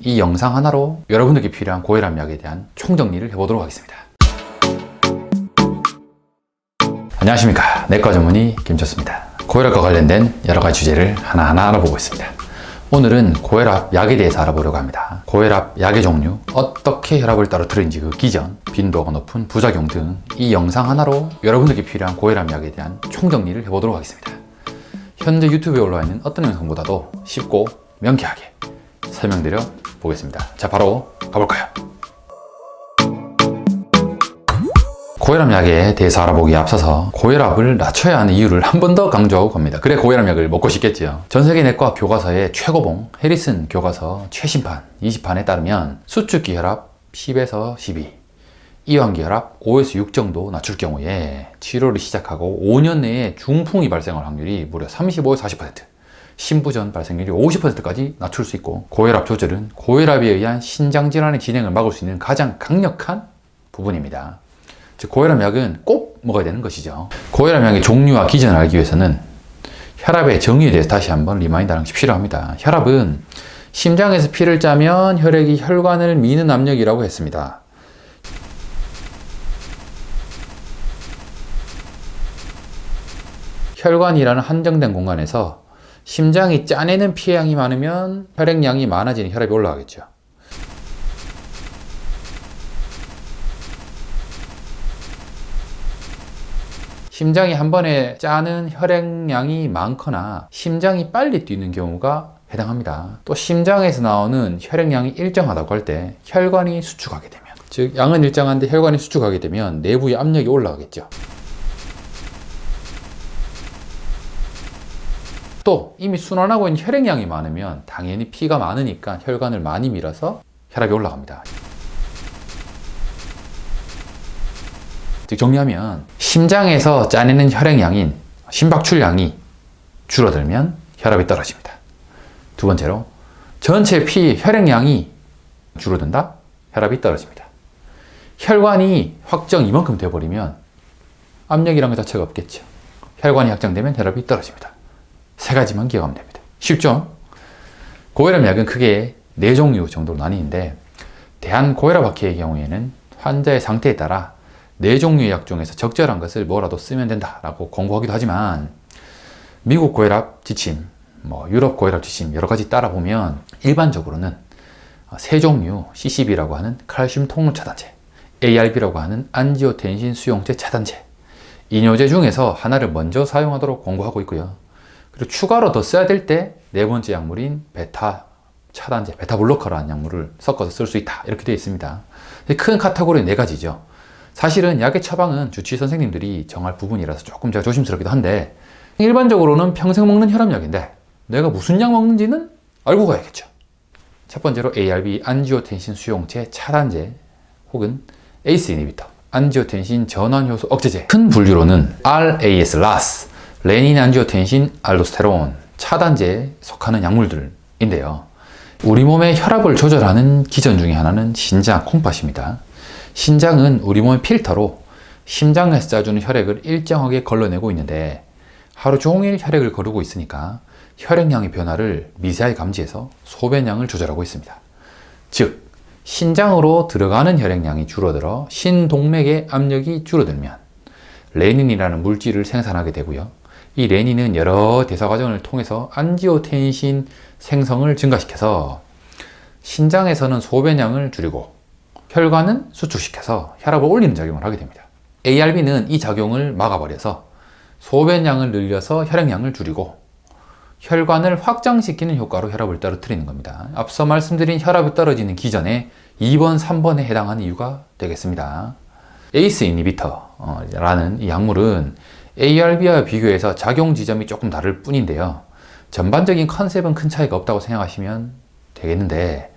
이 영상 하나로 여러분들께 필요한 고혈압 약에 대한 총정리를 해보도록 하겠습니다. 안녕하십니까, 내과 전문의 김철수입니다. 고혈압과 관련된 여러가지 주제를 하나하나 알아보고 있습니다. 오늘은 고혈압 약에 대해서 알아보려고 합니다. 고혈압 약의 종류, 어떻게 혈압을 떨어뜨리는지 그 기전, 빈도가 높은 부작용 등 이 영상 하나로 여러분들께 필요한 고혈압 약에 대한 총정리를 해보도록 하겠습니다. 현재 유튜브에 올라와 있는 어떤 영상보다도 쉽고 명쾌하게 설명드려 보겠습니다. 자, 바로 가볼까요? 고혈압 약에 대해서 알아보기에 앞서서 고혈압을 낮춰야 하는 이유를 한 번 더 강조하고 갑니다. 그래 고혈압 약을 먹고 싶겠지요. 전세계 내과 교과서의 최고봉 해리슨 교과서 최신판 20판에 따르면 수축기 혈압 10에서 12, 이완기 혈압 5에서 6 정도 낮출 경우에 치료를 시작하고 5년 내에 중풍이 발생할 확률이 무려 35에서 40%, 심부전 발생률이 50%까지 낮출 수 있고, 고혈압 조절은 고혈압에 의한 신장질환의 진행을 막을 수 있는 가장 강력한 부분입니다. 즉 고혈압 약은 꼭 먹어야 되는 것이죠. 고혈압 약의 종류와 기전을 알기 위해서는 혈압의 정의에 대해서 다시 한번 리마인드하는 것이 필요합니다. 혈압은 심장에서 피를 짜면 혈액이 혈관을 미는 압력이라고 했습니다. 혈관이라는 한정된 공간에서 심장이 짜내는 피의 양이 많으면 혈액량이 많아지는 혈압이 올라가겠죠. 심장이 한 번에 짜는 혈액량이 많거나 심장이 빨리 뛰는 경우가 해당합니다. 또 심장에서 나오는 혈액량이 일정하다고 할 때 혈관이 수축하게 되면, 즉 양은 일정한데 혈관이 수축하게 되면 내부의 압력이 올라가겠죠. 또 이미 순환하고 있는 혈액량이 많으면 당연히 피가 많으니까 혈관을 많이 밀어서 혈압이 올라갑니다. 즉 정리하면 심장에서 짜내는 혈액량인 심박출량이 줄어들면 혈압이 떨어집니다. 두 번째로 전체 피 혈액량이 줄어든다? 혈압이 떨어집니다. 혈관이 확정 이만큼 되어버리면 압력이란 것 자체가 없겠죠. 혈관이 확장되면 혈압이 떨어집니다. 세 가지만 기억하면 됩니다. 쉽죠? 고혈압 약은 크게 4종류 정도로 나뉘는데, 대한고혈압학회의 경우에는 환자의 상태에 따라 4종류의 약 중에서 적절한 것을 뭐라도 쓰면 된다라고 권고하기도 하지만, 미국 고혈압 지침, 유럽 고혈압 지침 여러 가지 따라보면 일반적으로는 3종류 CCB라고 하는 칼슘 통로 차단제, ARB라고 하는 안지오텐신 수용체 차단제, 이뇨제 중에서 하나를 먼저 사용하도록 권고하고 있고요. 그리고 추가로 더 써야 될 때 4번째 약물인 베타 차단제, 베타 블로커라는 약물을 섞어서 쓸 수 있다, 이렇게 되어 있습니다. 큰 카테고리 4가지죠. 사실은 약의 처방은 주치의 선생님들이 정할 부분이라서 조금 제가 조심스럽기도 한데, 일반적으로는 평생 먹는 혈압약인데 내가 무슨 약 먹는지는 알고 가야겠죠. 첫 번째로 ARB 안지오텐신 수용체 차단제 혹은 ACE 이니비터 안지오텐신 전환효소 억제제, 큰 분류로는 RAS 레닌 안지오텐신 알도스테론 차단제에 속하는 약물들인데요. 우리 몸의 혈압을 조절하는 기전 중에 하나는 신장 콩팥입니다. 신장은 우리 몸의 필터로 심장에서 짜주는 혈액을 일정하게 걸러내고 있는데, 하루 종일 혈액을 거르고 있으니까 혈액량의 변화를 미세하게 감지해서 소변량을 조절하고 있습니다. 즉 신장으로 들어가는 혈액량이 줄어들어 신동맥의 압력이 줄어들면 레닌이라는 물질을 생산하게 되고요. 이 레닌은 여러 대사 과정을 통해서 안지오텐신 생성을 증가시켜서 신장에서는 소변량을 줄이고 혈관은 수축시켜서 혈압을 올리는 작용을 하게 됩니다. ARB는 이 작용을 막아버려서 소변량을 늘려서 혈액량을 줄이고 혈관을 확장시키는 효과로 혈압을 떨어뜨리는 겁니다. 앞서 말씀드린 혈압이 떨어지는 기전에 2번, 3번에 해당하는 이유가 되겠습니다. ACE 이니비터라는 이 약물은 ARB와 비교해서 작용 지점이 조금 다를 뿐인데요. 전반적인 컨셉은 큰 차이가 없다고 생각하시면 되겠는데,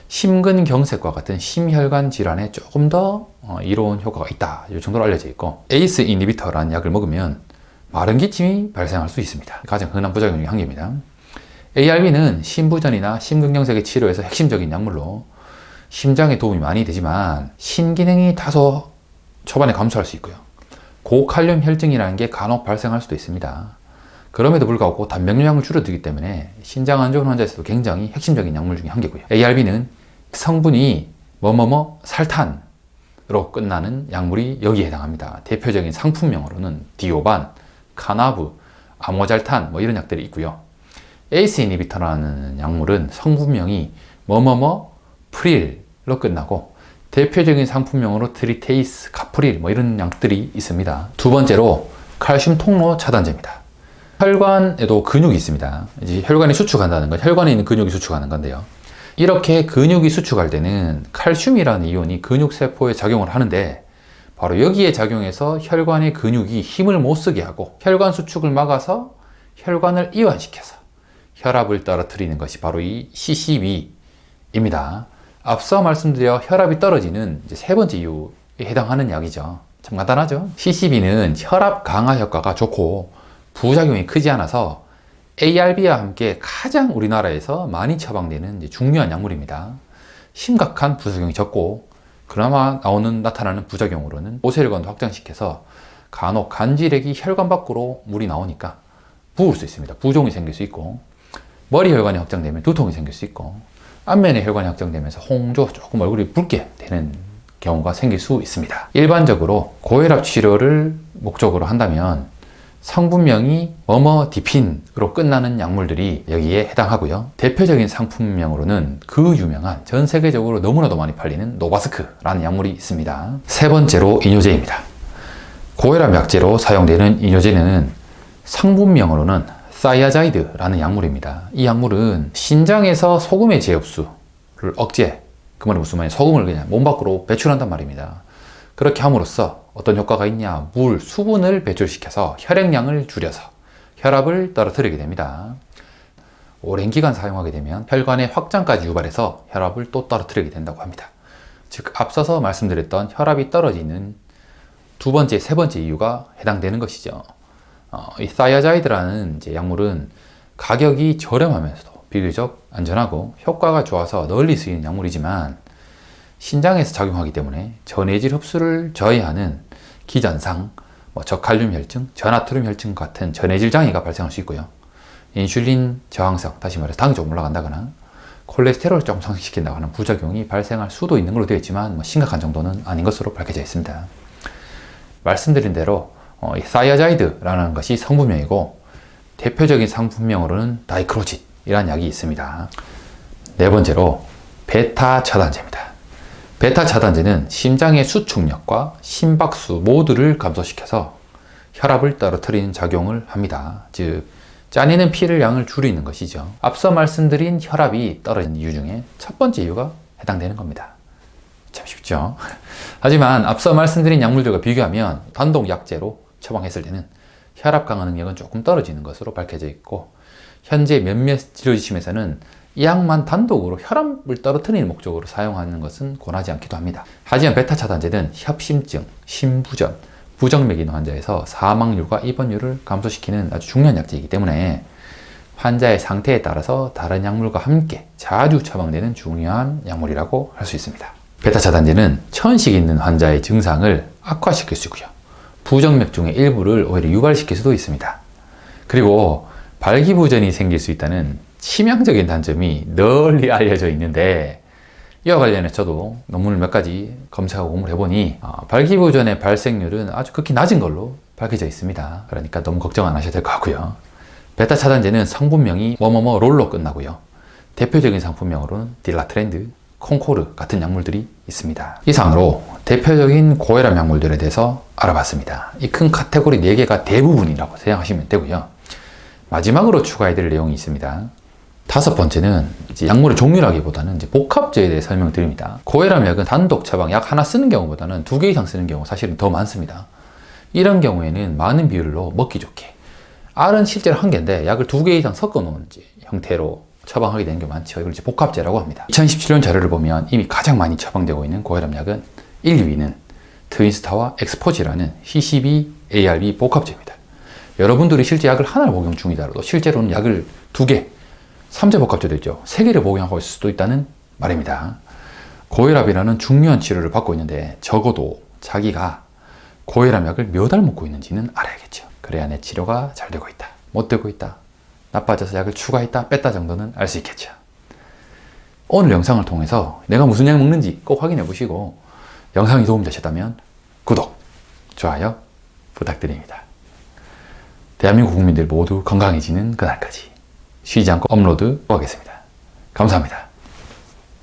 심근경색과 같은 심혈관 질환에 조금 더 이로운 효과가 있다, 이 정도로 알려져 있고, ACE 이니비터라는 약을 먹으면 마른 기침이 발생할 수 있습니다. 가장 흔한 부작용 중 한 개입니다. ARB는 심부전이나 심근경색의 치료에서 핵심적인 약물로 심장에 도움이 많이 되지만 신기능이 다소 초반에 감소할 수 있고요. 고칼륨 혈증이라는 게 간혹 발생할 수도 있습니다. 그럼에도 불구하고 단백뇨량을 줄여들기 때문에 신장 안 좋은 환자에서도 굉장히 핵심적인 약물 중에 한 개고요. ARB는 성분이 뭐뭐뭐 살탄으로 끝나는 약물이 여기에 해당합니다. 대표적인 상품명으로는 디오반, 카나브, 아모잘탄 이런 약들이 있고요. 에이스 이니비터라는 약물은 성분명이 뭐뭐뭐 프릴로 끝나고 대표적인 상품명으로 트리테이스, 카프릴 이런 약들이 있습니다. 두 번째로 칼슘 통로 차단제입니다. 혈관에도 근육이 있습니다. 이제 혈관이 수축한다는 건 혈관에 있는 근육이 수축하는 건데요. 이렇게 근육이 수축할 때는 칼슘이라는 이온이 근육세포에 작용을 하는데 바로 여기에 작용해서 혈관의 근육이 힘을 못 쓰게 하고 혈관 수축을 막아서 혈관을 이완시켜서 혈압을 떨어뜨리는 것이 바로 이 CCB입니다. 앞서 말씀드려 혈압이 떨어지는 이제 세 번째 이유에 해당하는 약이죠. 참 간단하죠. CCB는 혈압 강화 효과가 좋고 부작용이 크지 않아서 ARB와 함께 가장 우리나라에서 많이 처방되는 중요한 약물입니다. 심각한 부작용이 적고 그나마 나타나는 부작용으로는 모세혈관도 확장시켜서 간혹 간질액이 혈관 밖으로 물이 나오니까 부을 수 있습니다. 부종이 생길 수 있고 머리 혈관이 확장되면 두통이 생길 수 있고 안면의 혈관이 확장되면서 홍조, 조금 얼굴이 붉게 되는 경우가 생길 수 있습니다. 일반적으로 고혈압 치료를 목적으로 한다면 성분명이 디핀으로 끝나는 약물들이 여기에 해당하고요. 대표적인 상품명으로는 그 유명한 전 세계적으로 너무나도 많이 팔리는 노바스크라는 약물이 있습니다. 세 번째로 이뇨제입니다. 고혈압 약제로 사용되는 이뇨제는 상분명으로는 사이아자이드라는 약물입니다. 이 약물은 신장에서 소금의 재흡수를 억제, 그 말은 무슨 말이냐, 소금을 그냥 몸 밖으로 배출한단 말입니다. 그렇게 함으로써 어떤 효과가 있냐, 수분을 배출시켜서 혈액량을 줄여서 혈압을 떨어뜨리게 됩니다. 오랜 기간 사용하게 되면 혈관의 확장까지 유발해서 혈압을 또 떨어뜨리게 된다고 합니다. 즉 앞서서 말씀드렸던 혈압이 떨어지는 두 번째, 세 번째 이유가 해당되는 것이죠. 이 사이아자이드라는 약물은 가격이 저렴하면서도 비교적 안전하고 효과가 좋아서 널리 쓰이는 약물이지만 신장에서 작용하기 때문에 전해질 흡수를 저해하는 기전상, 저칼륨 혈증, 저나트륨 혈증 같은 전해질 장애가 발생할 수 있고요. 인슐린 저항성, 다시 말해서 당이 좀 올라간다거나 콜레스테롤을 좀 상승시킨다고 하는 부작용이 발생할 수도 있는 걸로 되어 있지만 심각한 정도는 아닌 것으로 밝혀져 있습니다. 말씀드린 대로 이 사이아자이드라는 것이 성분명이고 대표적인 상품명으로는 다이크로짓이라는 약이 있습니다. 네 번째로 베타 차단제입니다. 베타 차단제는 심장의 수축력과 심박수 모두를 감소시켜서 혈압을 떨어뜨리는 작용을 합니다. 즉 짜내는 피를 양을 줄이는 것이죠. 앞서 말씀드린 혈압이 떨어지는 이유 중에 첫 번째 이유가 해당되는 겁니다. 참 쉽죠. 하지만 앞서 말씀드린 약물들과 비교하면 단독 약제로 처방했을 때는 혈압 강화 능력은 조금 떨어지는 것으로 밝혀져 있고 현재 몇몇 치료지침에서는 이 약만 단독으로 혈압을 떨어뜨리는 목적으로 사용하는 것은 권하지 않기도 합니다. 하지만 베타 차단제는 협심증, 심부전, 부정맥 있는 환자에서 사망률과 입원율을 감소시키는 아주 중요한 약제이기 때문에 환자의 상태에 따라서 다른 약물과 함께 자주 처방되는 중요한 약물이라고 할 수 있습니다. 베타 차단제는 천식 있는 환자의 증상을 악화시킬 수 있고요. 부정맥 중의 일부를 오히려 유발시킬 수도 있습니다. 그리고 발기부전이 생길 수 있다는 치명적인 단점이 널리 알려져 있는데 이와 관련해서 저도 논문을 몇 가지 검색하고 공부를 해보니 발기부전의 발생률은 아주 극히 낮은 걸로 밝혀져 있습니다. 그러니까 너무 걱정 안 하셔도 될 것 같고요. 베타 차단제는 성분명이 롤로 끝나고요. 대표적인 상품명으로는 딜라트렌드, 콩코르 같은 약물들이 있습니다. 이상으로 대표적인 고혈압 약물들에 대해서 알아봤습니다. 이 큰 카테고리 4개가 대부분이라고 생각하시면 되고요. 마지막으로 추가해드릴 내용이 있습니다. 다섯 번째는 약물의 종류라기보다는 복합제에 대해 설명드립니다. 고혈압 약은 단독 처방 약 하나 쓰는 경우보다는 2개 이상 쓰는 경우가 사실은 더 많습니다. 이런 경우에는 많은 비율로 먹기 좋게 R은 실제로 1개인데 약을 2개 이상 섞어 놓은 형태로 처방하게 되는 게 많죠. 이걸 복합제라고 합니다. 2017년 자료를 보면 이미 가장 많이 처방되고 있는 고혈압 약은 1, 2위는 트윈스타와 엑스포지라는 CCB, ARB 복합제입니다. 여러분들이 실제 약을 하나를 복용 중이더라도 실제로는 약을 2개, 3제 복합제도 있죠. 3개를 복용하고 있을 수도 있다는 말입니다. 고혈압이라는 중요한 치료를 받고 있는데 적어도 자기가 고혈압 약을 몇 알 먹고 있는지는 알아야겠죠. 그래야 내 치료가 잘 되고 있다, 못 되고 있다, 나빠져서 약을 추가했다, 뺐다 정도는 알 수 있겠죠. 오늘 영상을 통해서 내가 무슨 약 먹는지 꼭 확인해 보시고 영상이 도움되셨다면 구독, 좋아요 부탁드립니다. 대한민국 국민들 모두 건강해지는 그날까지 쉬지 않고 업로드 하겠습니다. 감사합니다.